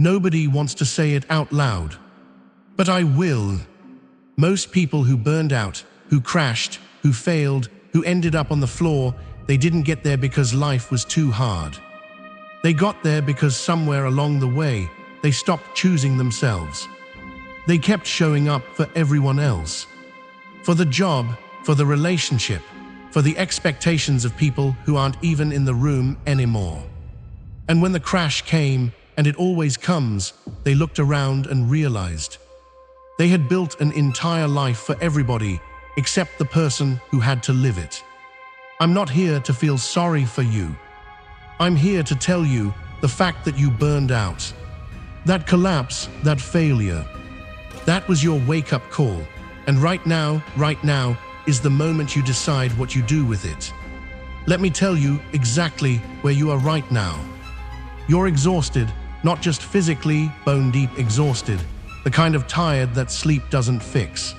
Nobody wants to say it out loud. But I will. Most people who burned out, who crashed, who failed, who ended up on the floor, they didn't get there because life was too hard. They got there because somewhere along the way, they stopped choosing themselves. They kept showing up for everyone else. For the job, for the relationship, for the expectations of people who aren't even in the room anymore. And when the crash came, and it always comes, they looked around and realized they had built an entire life for everybody except the person who had to live it. I'm not here to feel sorry for you. I'm here to tell you the fact that you burned out. That collapse, that failure, that was your wake-up call. And right now is the moment you decide what you do with it. Let me tell you exactly where you are right now. You're exhausted, not just physically, bone-deep exhausted, the kind of tired that sleep doesn't fix.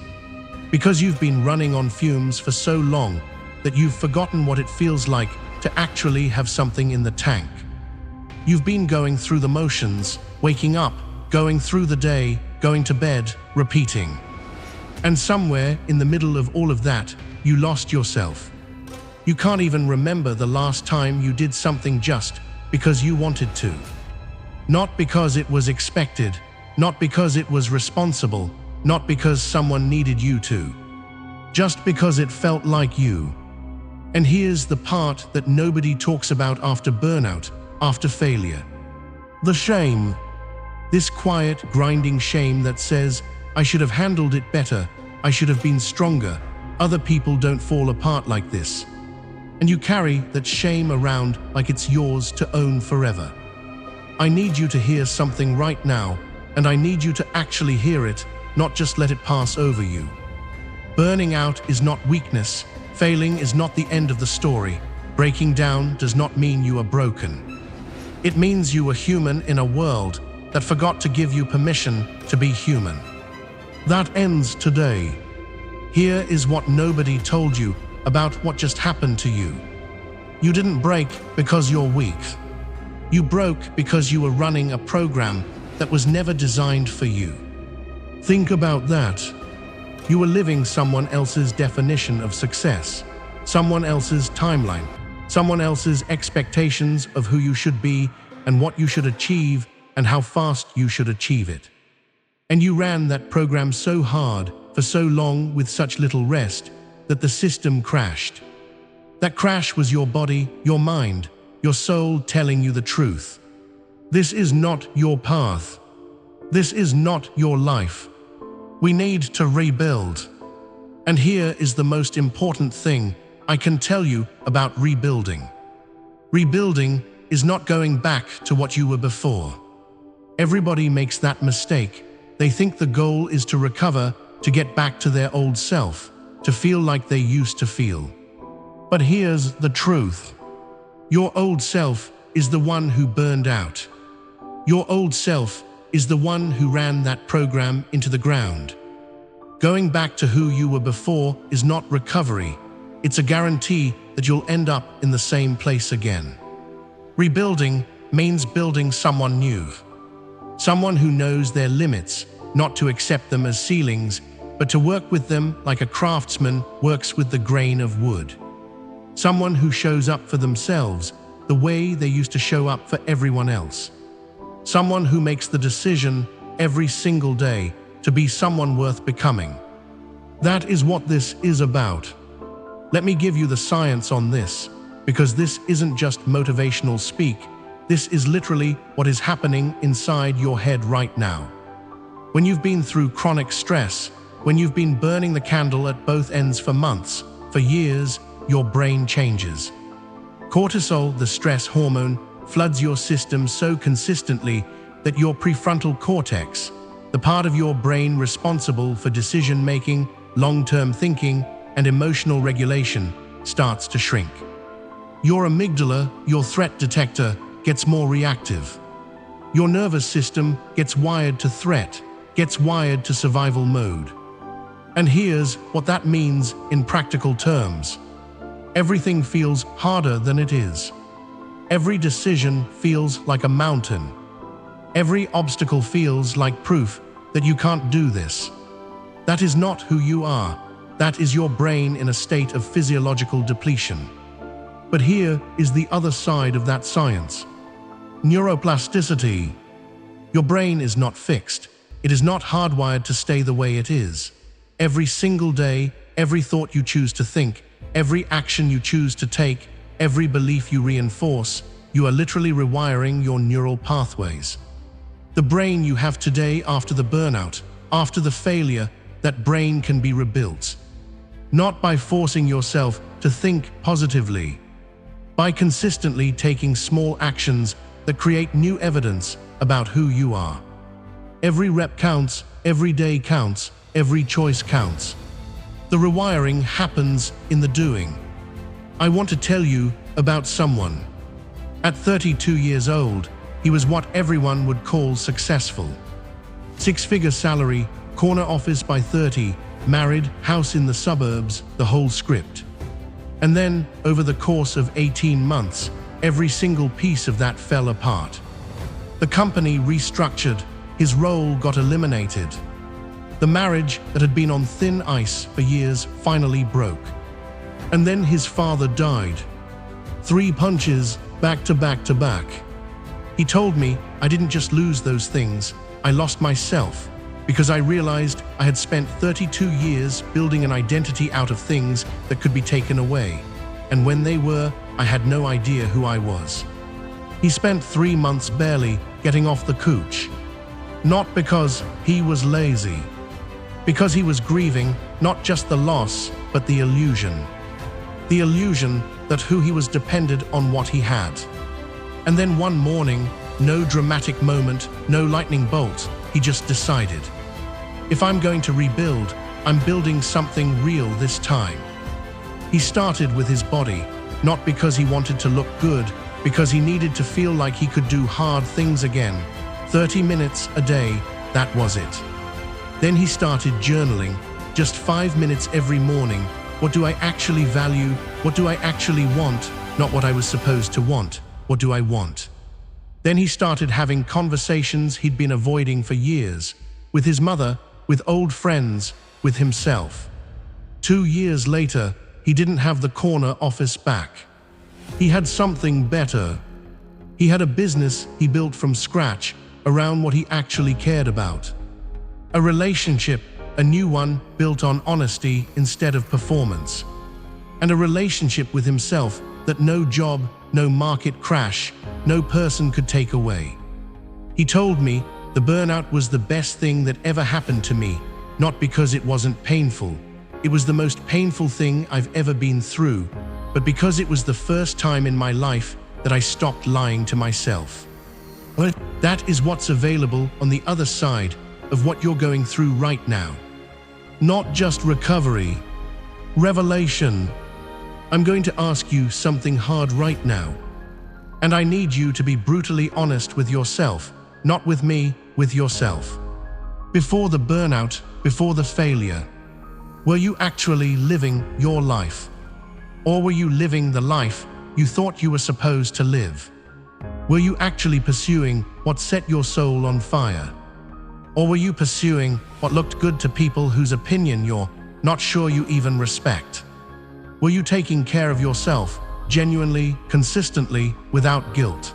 Because you've been running on fumes for so long that you've forgotten what it feels like to actually have something in the tank. You've been going through the motions, waking up, going through the day, going to bed, repeating. And somewhere in the middle of all of that, you lost yourself. You can't even remember the last time you did something just because you wanted to. Not because it was expected, not because it was responsible, not because someone needed you to. Just because it felt like you. And here's the part that nobody talks about after burnout, after failure. The shame. This quiet, grinding shame that says, I should have handled it better, I should have been stronger, other people don't fall apart like this. And you carry that shame around like it's yours to own forever. I need you to hear something right now, and I need you to actually hear it, not just let it pass over you. Burning out is not weakness, failing is not the end of the story, breaking down does not mean you are broken. It means you were human in a world that forgot to give you permission to be human. That ends today. Here is what nobody told you about what just happened to you. You didn't break because you're weak. You broke because you were running a program that was never designed for you. Think about that. You were living someone else's definition of success, someone else's timeline, someone else's expectations of who you should be and what you should achieve and how fast you should achieve it. And you ran that program so hard for so long with such little rest that the system crashed. That crash was your body, your mind, your soul telling you the truth. This is not your path. This is not your life. We need to rebuild. And here is the most important thing I can tell you about rebuilding. Rebuilding is not going back to what you were before. Everybody makes that mistake. They think the goal is to recover, to get back to their old self, to feel like they used to feel. But here's the truth. Your old self is the one who burned out. Your old self is the one who ran that program into the ground. Going back to who you were before is not recovery. It's a guarantee that you'll end up in the same place again. Rebuilding means building someone new. Someone who knows their limits, not to accept them as ceilings, but to work with them like a craftsman works with the grain of wood. Someone who shows up for themselves the way they used to show up for everyone else. Someone who makes the decision every single day to be someone worth becoming. That is what this is about. Let me give you the science on this, because this isn't just motivational speak. This is literally what is happening inside your head right now. When you've been through chronic stress, when you've been burning the candle at both ends for months, for years, your brain changes. Cortisol, the stress hormone, floods your system so consistently that your prefrontal cortex, the part of your brain responsible for decision-making, long-term thinking, and emotional regulation, starts to shrink. Your amygdala, your threat detector, gets more reactive. Your nervous system gets wired to threat, gets wired to survival mode. And here's what that means in practical terms. Everything feels harder than it is. Every decision feels like a mountain. Every obstacle feels like proof that you can't do this. That is not who you are. That is your brain in a state of physiological depletion. But here is the other side of that science. Neuroplasticity. Your brain is not fixed. It is not hardwired to stay the way it is. Every single day, every thought you choose to think, every action you choose to take, every belief you reinforce, you are literally rewiring your neural pathways. The brain you have today after the burnout, after the failure, that brain can be rebuilt. Not by forcing yourself to think positively, by consistently taking small actions that create new evidence about who you are. Every rep counts, every day counts, every choice counts. The rewiring happens in the doing. I want to tell you about someone. At 32 years old, he was what everyone would call successful. Six-figure salary, corner office by 30, married, house in the suburbs, the whole script. And then, over the course of 18 months, every single piece of that fell apart. The company restructured, his role got eliminated. The marriage that had been on thin ice for years finally broke. And then his father died. 3 punches, back to back to back. He told me I didn't just lose those things, I lost myself, because I realized I had spent 32 years building an identity out of things that could be taken away, and when they were, I had no idea who I was. He spent 3 months barely getting off the couch. Not because he was lazy, because he was grieving not just the loss, but the illusion. The illusion that who he was depended on what he had. And then one morning, no dramatic moment, no lightning bolt, he just decided, if I'm going to rebuild, I'm building something real this time. He started with his body, not because he wanted to look good, because he needed to feel like he could do hard things again. 30 minutes a day, that was it. Then he started journaling, just 5 minutes every morning. What do I actually value? What do I actually want? Not what I was supposed to want. What do I want? Then he started having conversations he'd been avoiding for years, with his mother, with old friends, with himself. 2 years later, he didn't have the corner office back. He had something better. He had a business he built from scratch around what he actually cared about. A relationship, a new one built on honesty instead of performance. And a relationship with himself that no job, no market crash, no person could take away. He told me the burnout was the best thing that ever happened to me, not because it wasn't painful. It was the most painful thing I've ever been through, but because it was the first time in my life that I stopped lying to myself. But that is what's available on the other side of what you're going through right now. Not just recovery, revelation. I'm going to ask you something hard right now. And I need you to be brutally honest with yourself, not with me, with yourself. Before the burnout, before the failure, were you actually living your life? Or were you living the life you thought you were supposed to live? Were you actually pursuing what set your soul on fire? Or were you pursuing what looked good to people whose opinion you're not sure you even respect? Were you taking care of yourself, genuinely, consistently, without guilt?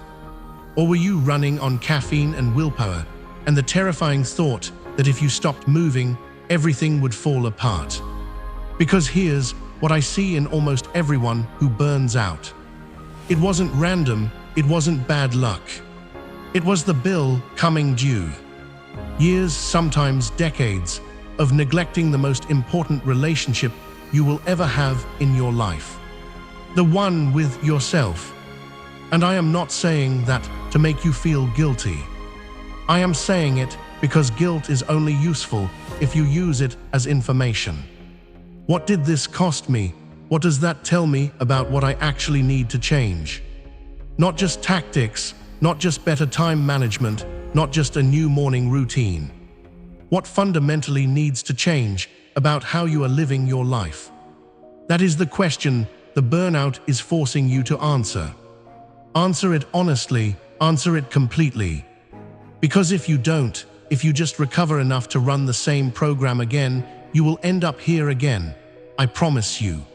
Or were you running on caffeine and willpower, and the terrifying thought that if you stopped moving, everything would fall apart? Because here's what I see in almost everyone who burns out. It wasn't random, it wasn't bad luck. It was the bill coming due. Years, sometimes decades, of neglecting the most important relationship you will ever have in your life. The one with yourself. And I am not saying that to make you feel guilty. I am saying it because guilt is only useful if you use it as information. What did this cost me? What does that tell me about what I actually need to change? Not just tactics, not just better time management, not just a new morning routine. What fundamentally needs to change about how you are living your life? That is the question the burnout is forcing you to answer. Answer it honestly, answer it completely. Because if you don't, if you just recover enough to run the same program again, you will end up here again. I promise you.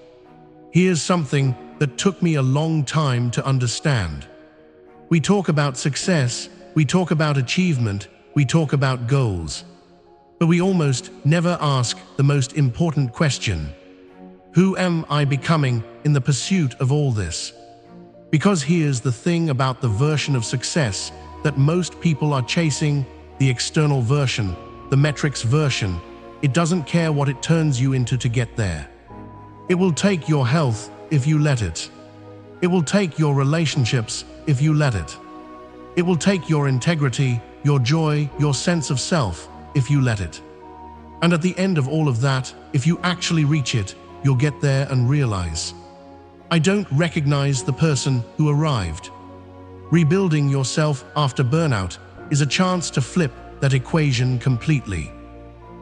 Here's something that took me a long time to understand. We talk about success, we talk about achievement, we talk about goals. But we almost never ask the most important question. Who am I becoming in the pursuit of all this? Because here's the thing about the version of success that most people are chasing, the external version, the metrics version. It doesn't care what it turns you into to get there. It will take your health if you let it. It will take your relationships if you let it. It will take your integrity, your joy, your sense of self if you let it. And at the end of all of that, if you actually reach it, you'll get there and realize, I don't recognize the person who arrived. Rebuilding yourself after burnout is a chance to flip that equation completely.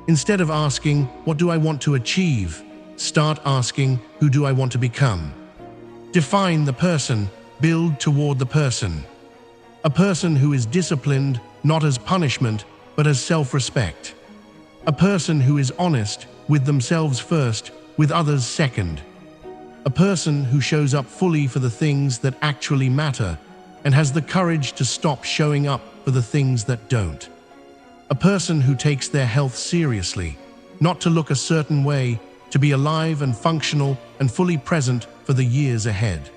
Instead of asking, what do I want to achieve? Start asking, who do I want to become? Define the person, build toward the person. A person who is disciplined, not as punishment, but as self-respect. A person who is honest, with themselves first, with others second. A person who shows up fully for the things that actually matter, and has the courage to stop showing up for the things that don't. A person who takes their health seriously, not to look a certain way, to be alive and functional and fully present for the years ahead.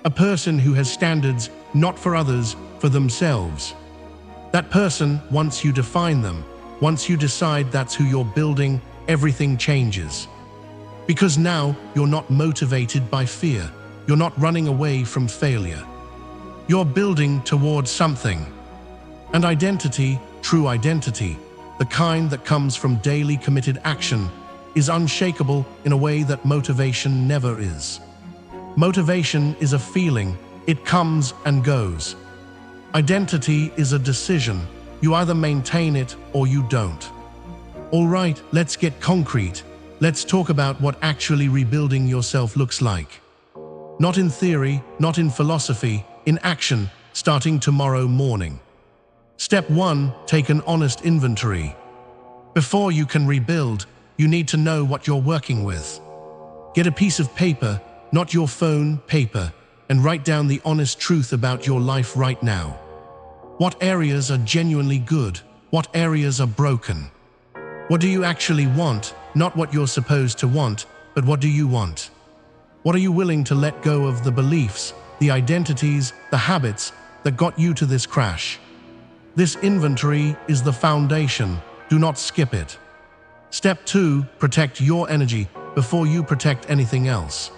A person who has standards not for others, for themselves. That person, once you define them, once you decide that's who you're building, everything changes. Because now you're not motivated by fear. You're not running away from failure. You're building towards something. And identity, true identity, the kind that comes from daily committed action, is unshakable in a way that motivation never is. Motivation is a feeling. It comes and goes. Identity is a decision. You either maintain it or you don't. All right, let's get concrete. Let's talk about what actually rebuilding yourself looks like. Not in theory, not in philosophy, in action, starting tomorrow morning. Step 1, take an honest inventory. Before you can rebuild, you need to know what you're working with. Get a piece of paper, not your phone, paper, and write down the honest truth about your life right now. What areas are genuinely good? What areas are broken? What do you actually want? Not what you're supposed to want, but what do you want? What are you willing to let go of the beliefs, the identities, the habits that got you to this crash? This inventory is the foundation. Do not skip it. Step 2, protect your energy before you protect anything else.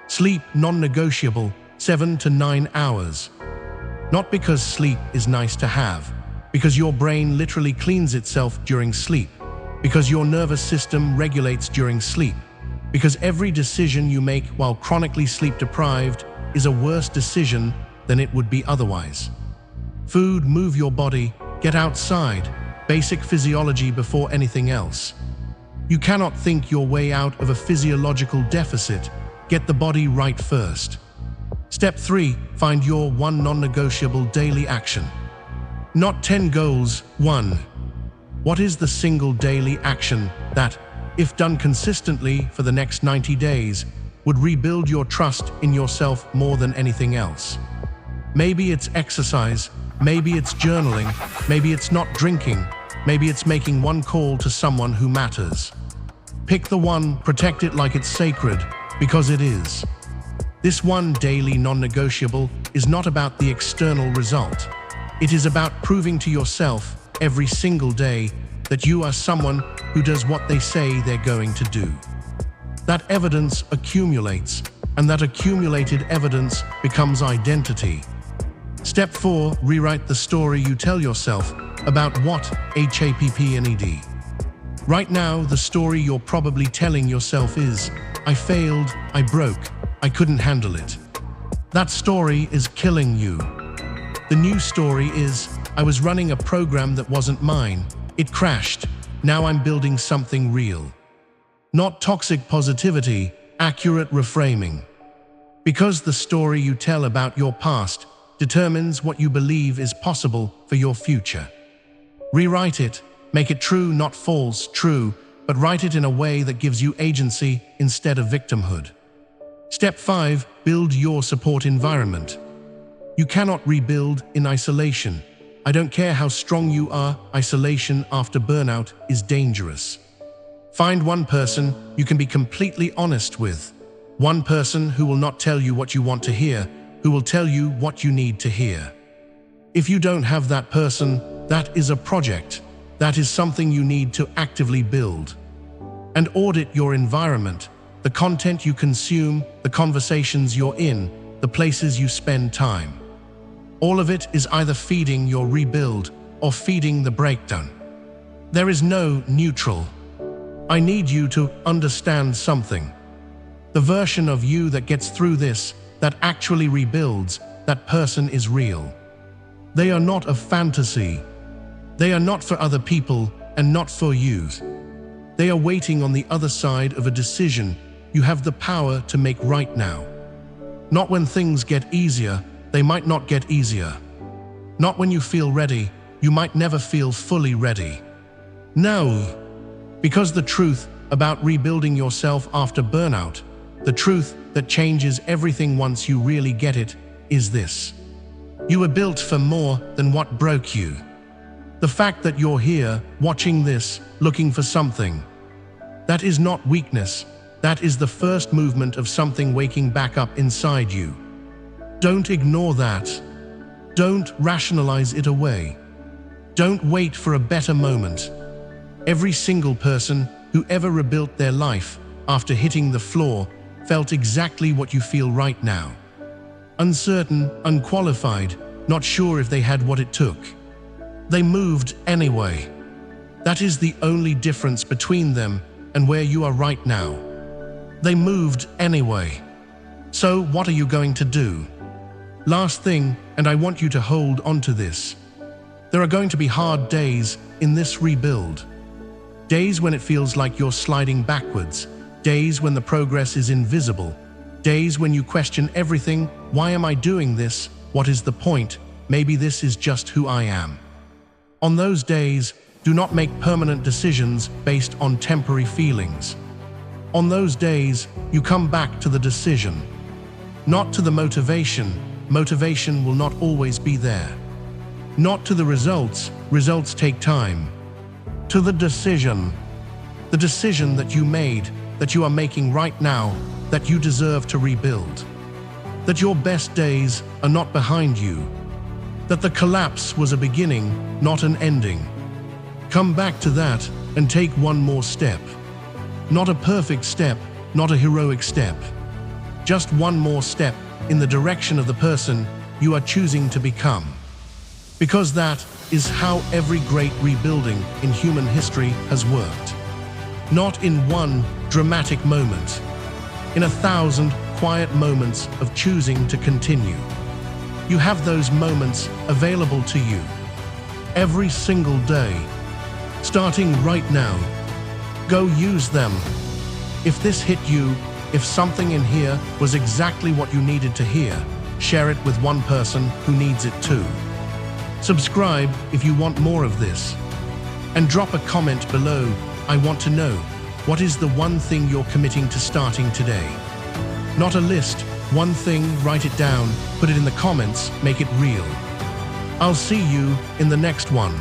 Sleep non-negotiable, 7 to 9 hours. Not because sleep is nice to have, because your brain literally cleans itself during sleep, because your nervous system regulates during sleep, because every decision you make while chronically sleep-deprived is a worse decision than it would be otherwise. Food, move your body, get outside, basic physiology before anything else. You cannot think your way out of a physiological deficit. Get the body right first. Step 3, find your one non-negotiable daily action. Not 10 goals, 1. What is the single daily action that, if done consistently for the next 90 days, would rebuild your trust in yourself more than anything else? Maybe it's exercise, maybe it's journaling, maybe it's not drinking, maybe it's making one call to someone who matters. Pick the one, protect it like it's sacred, because it is. This one daily non-negotiable is not about the external result. It is about proving to yourself every single day that you are someone who does what they say they're going to do. That evidence accumulates, and that accumulated evidence becomes identity. Step 4, rewrite the story you tell yourself about what HAPPNED. Right now, the story you're probably telling yourself is, I failed, I broke, I couldn't handle it. That story is killing you. The new story is, I was running a program that wasn't mine. It crashed. Now I'm building something real. Not toxic positivity, accurate reframing. Because the story you tell about your past determines what you believe is possible for your future. Rewrite it, make it true, not false, true, but write it in a way that gives you agency instead of victimhood. Step 5. Build your support environment. You cannot rebuild in isolation. I don't care how strong you are, isolation after burnout is dangerous. Find one person you can be completely honest with. One person who will not tell you what you want to hear, who will tell you what you need to hear. If you don't have that person, that is a project. That is something you need to actively build. And audit your environment, the content you consume, the conversations you're in, the places you spend time. All of it is either feeding your rebuild or feeding the breakdown. There is no neutral. I need you to understand something. The version of you that gets through this, that actually rebuilds, that person is real. They are not a fantasy. They are not for other people and not for you. They are waiting on the other side of a decision you have the power to make right now. Not when things get easier, they might not get easier. Not when you feel ready, you might never feel fully ready. No, because the truth about rebuilding yourself after burnout, the truth that changes everything once you really get it, is this. You were built for more than what broke you. The fact that you're here, watching this, looking for something, that is not weakness. That is the first movement of something waking back up inside you. Don't ignore that. Don't rationalize it away. Don't wait for a better moment. Every single person who ever rebuilt their life after hitting the floor felt exactly what you feel right now. Uncertain, unqualified, not sure if they had what it took. They moved anyway. That is the only difference between them and where you are right now. They moved anyway. So what are you going to do? Last thing, and I want you to hold on to this. There are going to be hard days in this rebuild. Days when it feels like you're sliding backwards. Days when the progress is invisible. Days when you question everything. Why am I doing this? What is the point? Maybe this is just who I am. On those days, do not make permanent decisions based on temporary feelings. On those days, you come back to the decision, not to the motivation. Motivation will not always be there. Not to the results. Results take time. To the decision that you made, that you are making right now, that you deserve to rebuild. That your best days are not behind you. That the collapse was a beginning, not an ending. Come back to that and take one more step. Not a perfect step, not a heroic step. Just one more step in the direction of the person you are choosing to become. Because that is how every great rebuilding in human history has worked. Not in one dramatic moment, in 1,000 quiet moments of choosing to continue. You have those moments available to you every single day, starting right now. Go use them. If this hit you, if something in here was exactly what you needed to hear, share it with one person who needs it too. Subscribe if you want more of this. And drop a comment below. I want to know, what is the one thing you're committing to starting today? Not a list, one thing, write it down, put it in the comments, make it real. I'll see you in the next one.